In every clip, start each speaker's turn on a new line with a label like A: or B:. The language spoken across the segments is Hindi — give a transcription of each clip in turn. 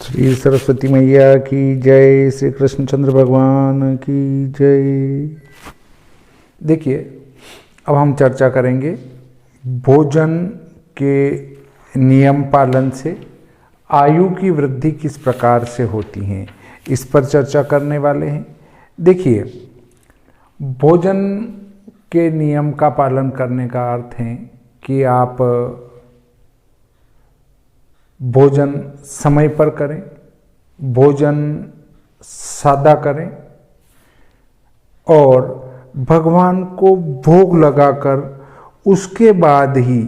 A: श्री सरस्वती मैया की जय, श्री कृष्णचंद्र भगवान की जय। देखिए, अब हम चर्चा करेंगे भोजन के नियम पालन से आयु की वृद्धि किस प्रकार से होती है, इस पर चर्चा करने वाले हैं। देखिए, भोजन के नियम का पालन करने का अर्थ है कि आप भोजन समय पर करें, भोजन सादा करें और भगवान को भोग लगाकर उसके बाद ही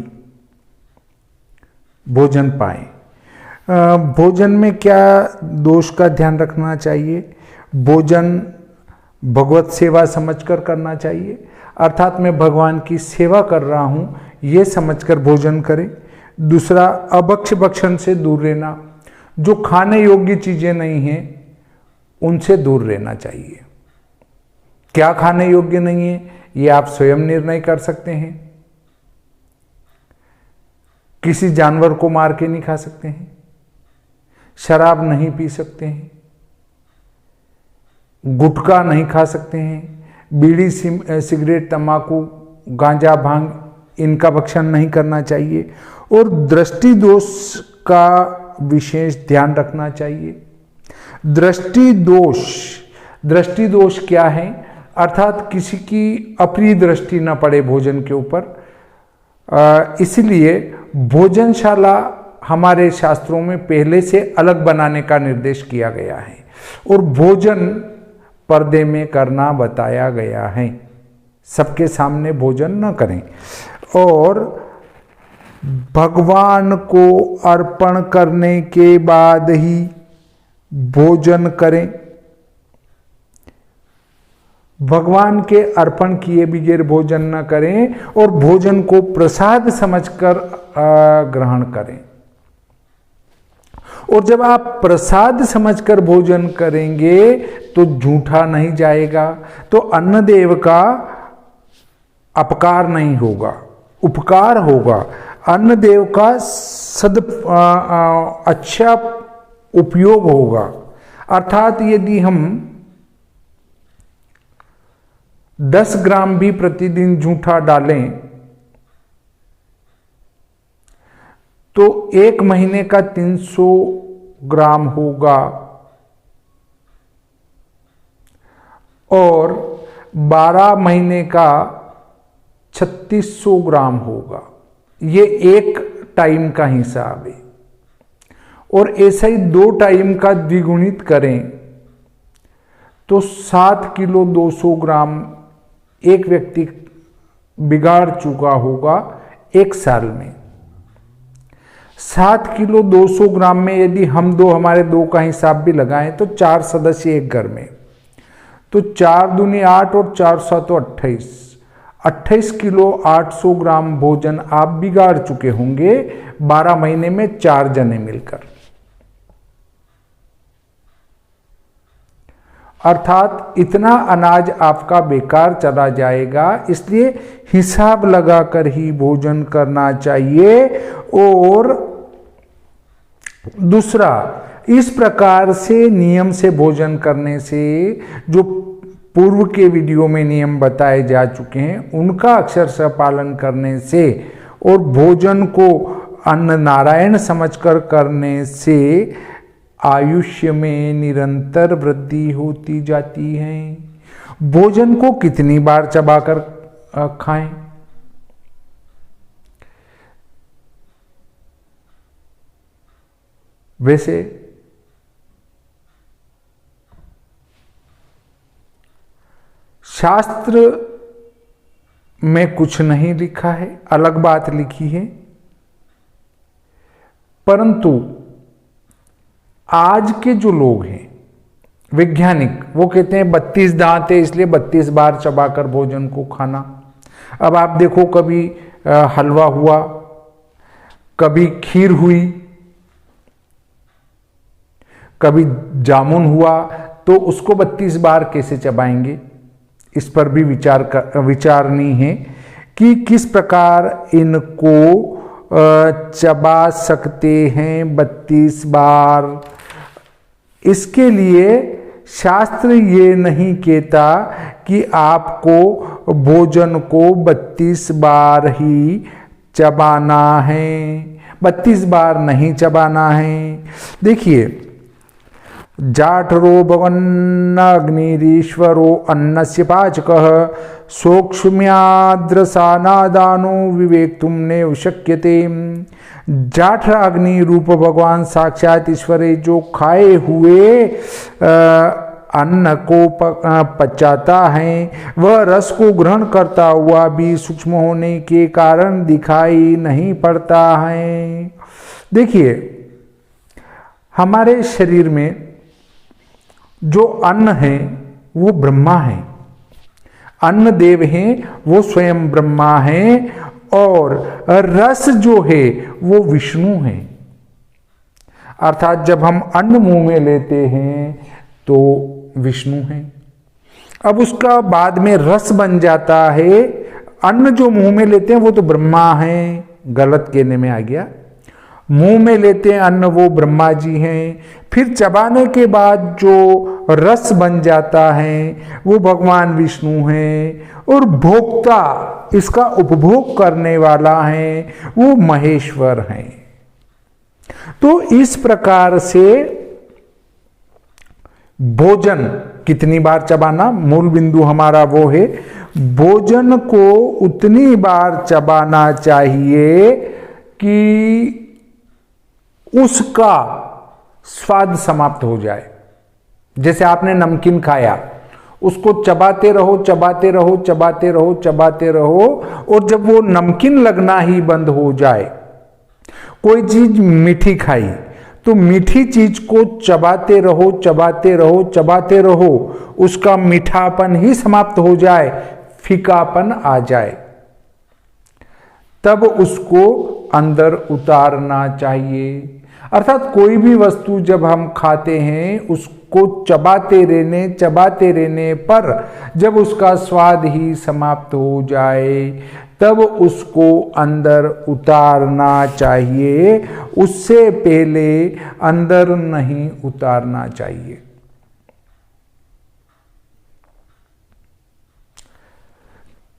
A: भोजन पाएं। भोजन में क्या दोष का ध्यान रखना चाहिए? भोजन भगवत सेवा समझकर करना चाहिए, अर्थात मैं भगवान की सेवा कर रहा हूं ये समझकर भोजन करें। दूसरा, अभक्ष्य भक्षण से दूर रहना, जो खाने योग्य चीजें नहीं हैं उनसे दूर रहना चाहिए। क्या खाने योग्य नहीं है ये आप स्वयं निर्णय कर सकते हैं। किसी जानवर को मार के नहीं खा सकते हैं, शराब नहीं पी सकते हैं, गुटखा नहीं खा सकते हैं, बीड़ी सिगरेट तंबाकू गांजा भांग इनका भक्षण नहीं करना चाहिए और दृष्टि दोष का विशेष ध्यान रखना चाहिए। दृष्टि दोष क्या है? अर्थात किसी की अप्रिय दृष्टि न पड़े भोजन के ऊपर। इसलिए भोजनशाला हमारे शास्त्रों में पहले से अलग बनाने का निर्देश किया गया है और भोजन पर्दे में करना बताया गया है। सबके सामने भोजन न करें और भगवान को अर्पण करने के बाद ही भोजन करें। भगवान के अर्पण किए बगैर भोजन न करें और भोजन को प्रसाद समझकर ग्रहण करें। और जब आप प्रसाद समझकर भोजन करेंगे तो झूठा नहीं जाएगा, तो अन्नदेव का अपकार नहीं होगा, उपकार होगा। अन्नदेव का अच्छा उपयोग होगा। अर्थात यदि हम 10 ग्राम भी प्रतिदिन झूठा डालें तो 1 महीने का 300 ग्राम होगा और 12 महीने का 3600 ग्राम होगा। ये एक टाइम का हिसाब है और ऐसा ही 2 टाइम का द्विगुणित करें तो 7 किलो 200 ग्राम एक व्यक्ति बिगाड़ चुका होगा 1 साल में। 7 किलो 200 ग्राम में यदि हम हमारे 2 का हिसाब भी लगाएं तो 4 सदस्य एक घर में, तो 4 दूनी 8 और 4 7 28 किलो 800 ग्राम भोजन आप बिगाड़ चुके होंगे 12 महीने में 4 जने मिलकर। अर्थात इतना अनाज आपका बेकार चला जाएगा। इसलिए हिसाब लगाकर ही भोजन करना चाहिए। और दूसरा, इस प्रकार से नियम से भोजन करने से जो पूर्व के वीडियो में नियम बताए जा चुके हैं उनका अक्षरशः पालन करने से और भोजन को अन्न नारायण समझकर करने से आयुष्य में निरंतर वृद्धि होती जाती है। भोजन को कितनी बार चबाकर खाएं? वैसे शास्त्र में कुछ नहीं लिखा है, अलग बात लिखी है, परंतु आज के जो लोग हैं वैज्ञानिक, वो कहते हैं 32 दांत है इसलिए 32 बार चबाकर भोजन को खाना। अब आप देखो, कभी हलवा हुआ, कभी खीर हुई, कभी जामुन हुआ, तो उसको 32 बार कैसे चबाएंगे? इस पर भी विचारनीय है कि किस प्रकार इनको चबा सकते हैं 32 बार। इसके लिए शास्त्र ये नहीं कहता कि आपको भोजन को 32 बार ही चबाना है, 32 बार नहीं चबाना है। देखिए, जाठरो भवन्नग्निरीश्वरो अन्नस्य पाचकः सूक्ष्म्याद्रसानादानो विवेक्तुम नैव शक्यते। जाठ अग्नि रूप भगवान साक्षात ईश्वर है, जो खाए हुए अन्न को पचाता है, वह रस को ग्रहण करता हुआ भी सूक्ष्म होने के कारण दिखाई नहीं पड़ता है। देखिए, हमारे शरीर में जो अन्न है वो ब्रह्मा है, अन्न देव हैं, वो स्वयं ब्रह्मा है, और रस जो है वो विष्णु है। अर्थात जब हम अन्न मुंह में लेते हैं तो विष्णु है। अब उसका बाद में रस बन जाता है, अन्न जो मुंह में लेते हैं वो तो ब्रह्मा है, गलत कहने में आ गया। मुंह में लेते हैं अन्न वो ब्रह्मा जी हैं, फिर चबाने के बाद जो रस बन जाता है वो भगवान विष्णु हैं, और भोक्ता, इसका उपभोग करने वाला है, वो महेश्वर हैं। तो इस प्रकार से भोजन कितनी बार चबाना, मूल बिंदु हमारा वो है, भोजन को उतनी बार चबाना चाहिए कि उसका स्वाद समाप्त हो जाए। जैसे आपने नमकीन खाया, उसको चबाते रहो चबाते रहो चबाते रहो चबाते रहो, और जब वो नमकीन लगना ही बंद हो जाए, कोई चीज मीठी खाई तो मीठी चीज को चबाते रहो चबाते रहो चबाते रहो, उसका मीठापन ही समाप्त हो जाए, फीकापन आ जाए, तब उसको अंदर उतारना चाहिए। अर्थात कोई भी वस्तु जब हम खाते हैं उसको चबाते रहने पर जब उसका स्वाद ही समाप्त हो जाए तब उसको अंदर उतारना चाहिए, उससे पहले अंदर नहीं उतारना चाहिए।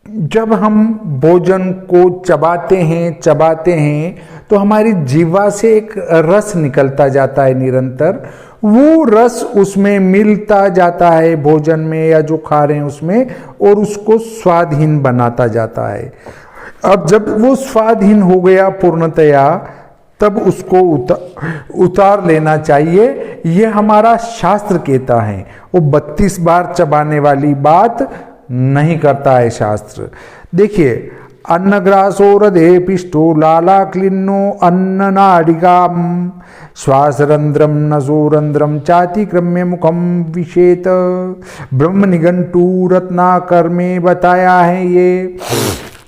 A: जब हम भोजन को चबाते हैं तो हमारी जीवा से एक रस निकलता जाता है निरंतर, वो रस उसमें मिलता जाता है भोजन में या जो खा रहे हैं उसमें, और उसको स्वादहीन बनाता जाता है। अब जब वो स्वादहीन हो गया पूर्णतया, तब उसको उतार लेना चाहिए। ये हमारा शास्त्र कहता है, वो 32 बार चबाने वाली बात नहीं करता है शास्त्र। देखिए, अन्नग्रासो हृदये पिष्टो लालाक्लिन्नो अन्ननाडिकाम श्वासरंध्रम नसोरंध्रम चातिक्रम्य मुखम विशेत। ब्रह्म निघंटू रत्नाकर में बताया है ये।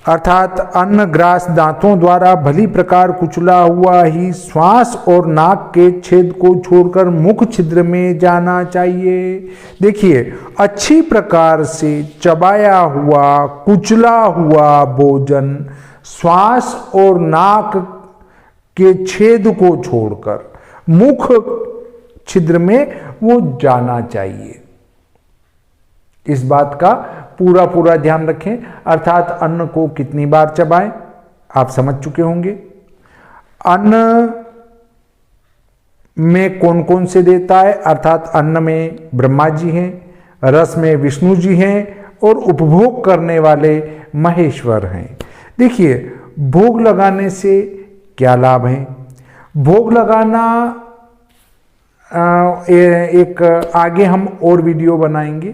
A: अर्थात अन्न ग्रास दांतों द्वारा भली प्रकार कुचला हुआ ही श्वास और नाक के छेद को छोड़कर मुख छिद्र में जाना चाहिए। देखिए, अच्छी प्रकार से चबाया हुआ कुचला हुआ भोजन श्वास और नाक के छेद को छोड़कर मुख छिद्र में वो जाना चाहिए। इस बात का पूरा ध्यान रखें। अर्थात अन्न को कितनी बार चबाएं आप समझ चुके होंगे। अन्न में कौन कौन से देता है, अर्थात अन्न में ब्रह्मा जी हैं, रस में विष्णु जी हैं, और उपभोग करने वाले महेश्वर हैं। देखिए, भोग लगाने से क्या लाभ है। भोग लगाना एक आगे हम और वीडियो बनाएंगे,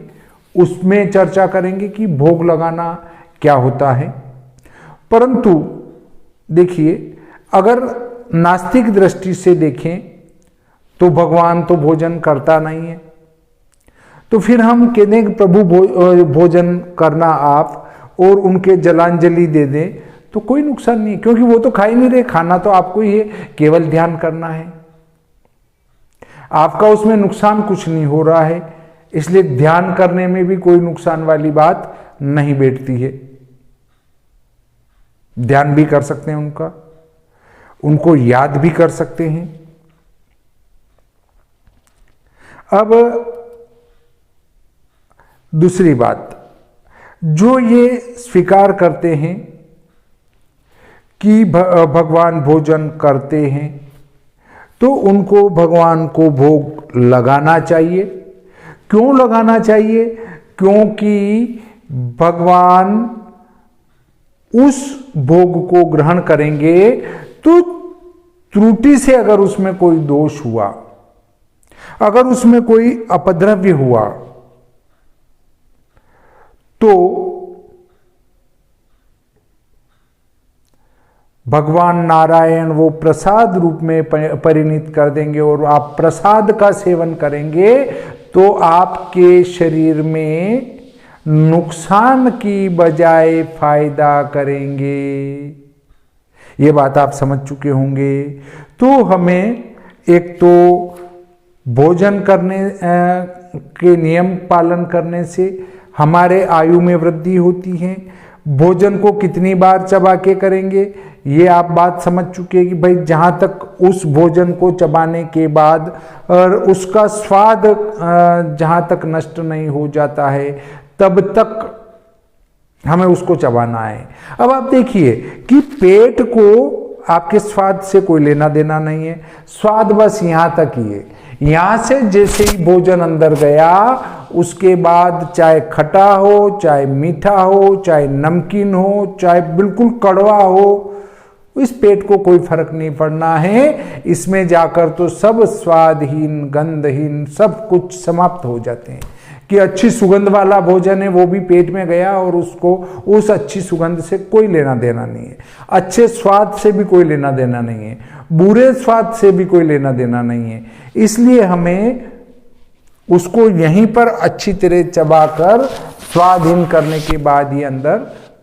A: उसमें चर्चा करेंगे कि भोग लगाना क्या होता है। परंतु देखिए, अगर नास्तिक दृष्टि से देखें तो भगवान तो भोजन करता नहीं है, तो फिर हम कहते हैं कि प्रभु भोजन करना आप और उनके जलांजलि दे दें तो कोई नुकसान नहीं, क्योंकि वो तो खा ही नहीं रहे, खाना तो आपको ही है, केवल ध्यान करना है, आपका उसमें नुकसान कुछ नहीं हो रहा है। इसलिए ध्यान करने में भी कोई नुकसान वाली बात नहीं बैठती है। ध्यान भी कर सकते हैं, उनको याद भी कर सकते हैं। अब दूसरी बात, जो ये स्वीकार करते हैं कि भगवान भोजन करते हैं, तो उनको भगवान को भोग लगाना चाहिए। क्यों लगाना चाहिए? क्योंकि भगवान उस भोग को ग्रहण करेंगे तो त्रुटि से अगर उसमें कोई दोष हुआ, अगर उसमें कोई अपद्रव्य हुआ, तो भगवान नारायण वो प्रसाद रूप में परिणित कर देंगे और आप प्रसाद का सेवन करेंगे तो आपके शरीर में नुकसान की बजाय फायदा करेंगे। ये बात आप समझ चुके होंगे। तो हमें एक तो भोजन करने के नियम पालन करने से हमारे आयु में वृद्धि होती है। भोजन को कितनी बार चबा के करेंगे, ये आप बात समझ चुके हैं कि भाई जहाँ तक उस भोजन को चबाने के बाद और उसका स्वाद जहाँ तक नष्ट नहीं हो जाता है तब तक हमें उसको चबाना है। अब आप देखिए कि पेट को आपके स्वाद से कोई लेना देना नहीं है, स्वाद बस यहाँ तक ही है। यहाँ से जैसे ही भोजन अंदर गया उसके बाद चाहे खट्टा हो, चाहे मीठा हो, चाहे नमकीन हो, चाहे बिल्कुल कड़वा हो, इस पेट को कोई फर्क नहीं पड़ना है। इसमें जाकर तो सब स्वादहीन, गंधहीन सब कुछ समाप्त हो जाते हैं। कि अच्छी सुगंध वाला भोजन है वो भी पेट में गया और उसको उस अच्छी सुगंध से कोई लेना देना नहीं है, अच्छे स्वाद से भी कोई लेना देना नहीं है, बुरे स्वाद से भी कोई लेना देना नहीं है। इसलिए हमें उसको यहीं पर अच्छी तरह चबाकर स्वादहीन करने के बाद ही अंदर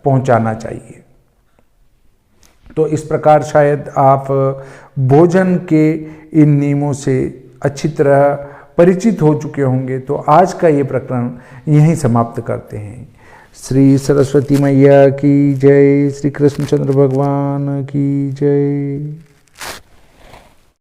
A: पहुंचाना चाहिए। तो इस प्रकार शायद आप भोजन के इन नियमों से अच्छी तरह परिचित हो चुके होंगे। तो आज का ये प्रकरण यहीं समाप्त करते हैं। श्री सरस्वती मैया की जय, श्री कृष्णचंद्र भगवान की जय।